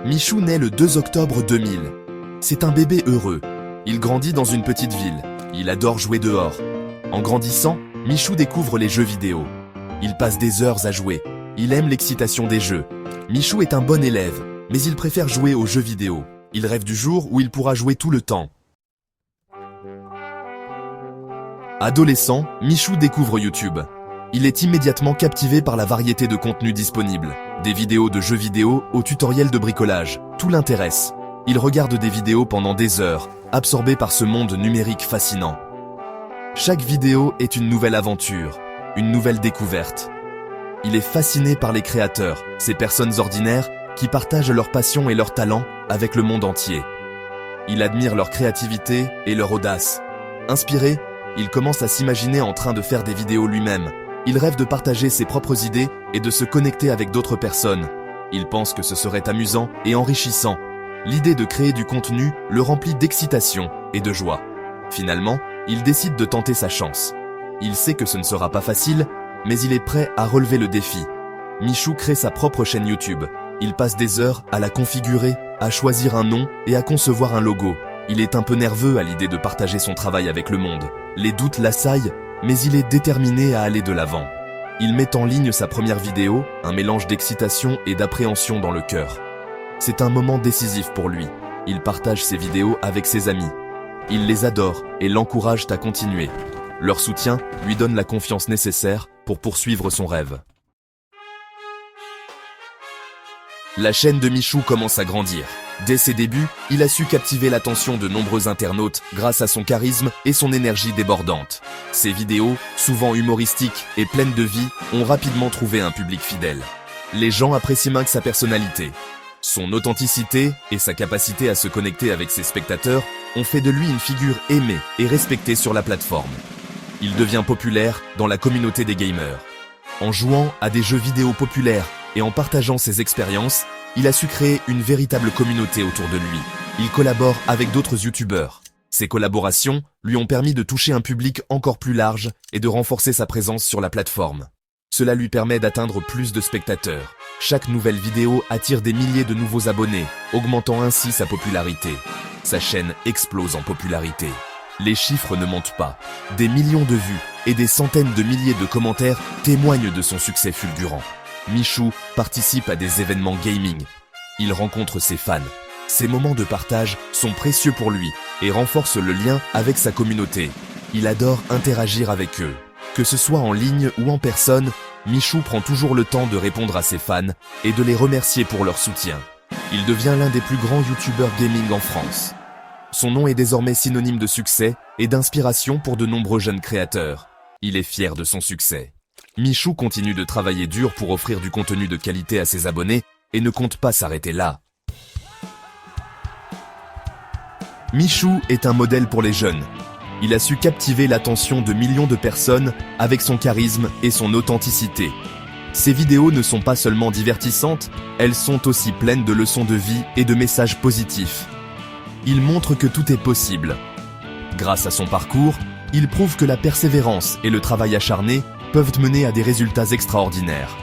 Michou naît le 2 octobre 2000. C'est un bébé heureux. Il grandit dans une petite ville. Il adore jouer dehors. En grandissant, Michou découvre les jeux vidéo. Il passe des heures à jouer. Il aime l'excitation des jeux. Michou est un bon élève, mais il préfère jouer aux jeux vidéo. Il rêve du jour où il pourra jouer tout le temps. Adolescent, Michou découvre YouTube. Il est immédiatement captivé par la variété de contenus disponibles. Des vidéos de jeux vidéo aux tutoriels de bricolage, tout l'intéresse. Il regarde des vidéos pendant des heures, absorbé par ce monde numérique fascinant. Chaque vidéo est une nouvelle aventure, une nouvelle découverte. Il est fasciné par les créateurs, ces personnes ordinaires qui partagent leur passion et leur talent avec le monde entier. Il admire leur créativité et leur audace. Inspiré, il commence à s'imaginer en train de faire des vidéos lui-même. Il rêve de partager ses propres idées et de se connecter avec d'autres personnes. Il pense que ce serait amusant et enrichissant. L'idée de créer du contenu le remplit d'excitation et de joie. Finalement, il décide de tenter sa chance. Il sait que ce ne sera pas facile, mais il est prêt à relever le défi. Michou crée sa propre chaîne YouTube. Il passe des heures à la configurer, à choisir un nom et à concevoir un logo. Il est un peu nerveux à l'idée de partager son travail avec le monde. Les doutes l'assaillent, mais il est déterminé à aller de l'avant. Il met en ligne sa première vidéo, un mélange d'excitation et d'appréhension dans le cœur. C'est un moment décisif pour lui. Il partage ses vidéos avec ses amis. Il les adore et l'encourage à continuer. Leur soutien lui donne la confiance nécessaire pour poursuivre son rêve. La chaîne de Michou commence à grandir. Dès ses débuts, il a su captiver l'attention de nombreux internautes grâce à son charisme et son énergie débordante. Ses vidéos, souvent humoristiques et pleines de vie, ont rapidement trouvé un public fidèle. Les gens apprécient Max sa personnalité. Son authenticité et sa capacité à se connecter avec ses spectateurs ont fait de lui une figure aimée et respectée sur la plateforme. Il devient populaire dans la communauté des gamers. En jouant à des jeux vidéo populaires et en partageant ses expériences, il a su créer une véritable communauté autour de lui. Il collabore avec d'autres youtubeurs. Ces collaborations lui ont permis de toucher un public encore plus large et de renforcer sa présence sur la plateforme. Cela lui permet d'atteindre plus de spectateurs. Chaque nouvelle vidéo attire des milliers de nouveaux abonnés, augmentant ainsi sa popularité. Sa chaîne explose en popularité. Les chiffres ne mentent pas. Des millions de vues et des centaines de milliers de commentaires témoignent de son succès fulgurant. Michou participe à des événements gaming. Il rencontre ses fans. Ces moments de partage sont précieux pour lui et renforcent le lien avec sa communauté. Il adore interagir avec eux. Que ce soit en ligne ou en personne, Michou prend toujours le temps de répondre à ses fans et de les remercier pour leur soutien. Il devient l'un des plus grands youtubeurs gaming en France. Son nom est désormais synonyme de succès et d'inspiration pour de nombreux jeunes créateurs. Il est fier de son succès. Michou continue de travailler dur pour offrir du contenu de qualité à ses abonnés et ne compte pas s'arrêter là. Michou est un modèle pour les jeunes. Il a su captiver l'attention de millions de personnes avec son charisme et son authenticité. Ses vidéos ne sont pas seulement divertissantes, elles sont aussi pleines de leçons de vie et de messages positifs. Il montre que tout est possible. Grâce à son parcours, il prouve que la persévérance et le travail acharné peuvent mener à des résultats extraordinaires.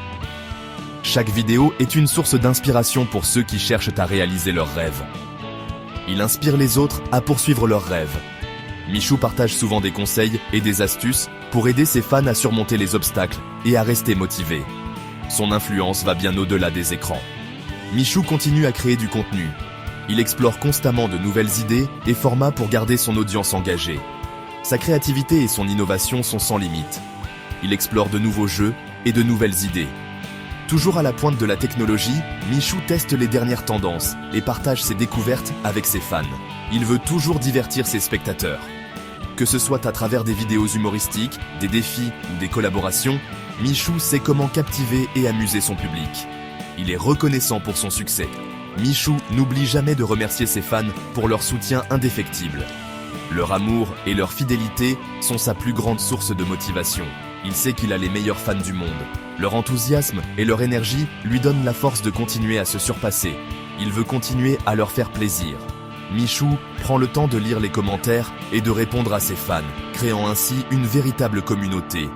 Chaque vidéo est une source d'inspiration pour ceux qui cherchent à réaliser leurs rêves. Il inspire les autres à poursuivre leurs rêves. Michou partage souvent des conseils et des astuces pour aider ses fans à surmonter les obstacles et à rester motivés. Son influence va bien au-delà des écrans. Michou continue à créer du contenu. Il explore constamment de nouvelles idées et formats pour garder son audience engagée. Sa créativité et son innovation sont sans limite. Il explore de nouveaux jeux et de nouvelles idées. Toujours à la pointe de la technologie, Michou teste les dernières tendances et partage ses découvertes avec ses fans. Il veut toujours divertir ses spectateurs. Que ce soit à travers des vidéos humoristiques, des défis ou des collaborations, Michou sait comment captiver et amuser son public. Il est reconnaissant pour son succès. Michou n'oublie jamais de remercier ses fans pour leur soutien indéfectible. Leur amour et leur fidélité sont sa plus grande source de motivation. Il sait qu'il a les meilleurs fans du monde. Leur enthousiasme et leur énergie lui donnent la force de continuer à se surpasser. Il veut continuer à leur faire plaisir. Michou prend le temps de lire les commentaires et de répondre à ses fans, créant ainsi une véritable communauté.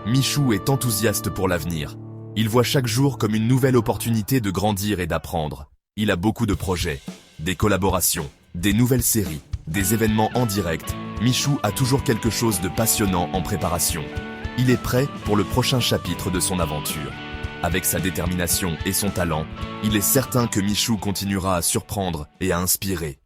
Michou est enthousiaste pour l'avenir. Il voit chaque jour comme une nouvelle opportunité de grandir et d'apprendre. Il a beaucoup de projets, des collaborations, des nouvelles séries, des événements en direct. Michou a toujours quelque chose de passionnant en préparation. Il est prêt pour le prochain chapitre de son aventure. Avec sa détermination et son talent, il est certain que Michou continuera à surprendre et à inspirer.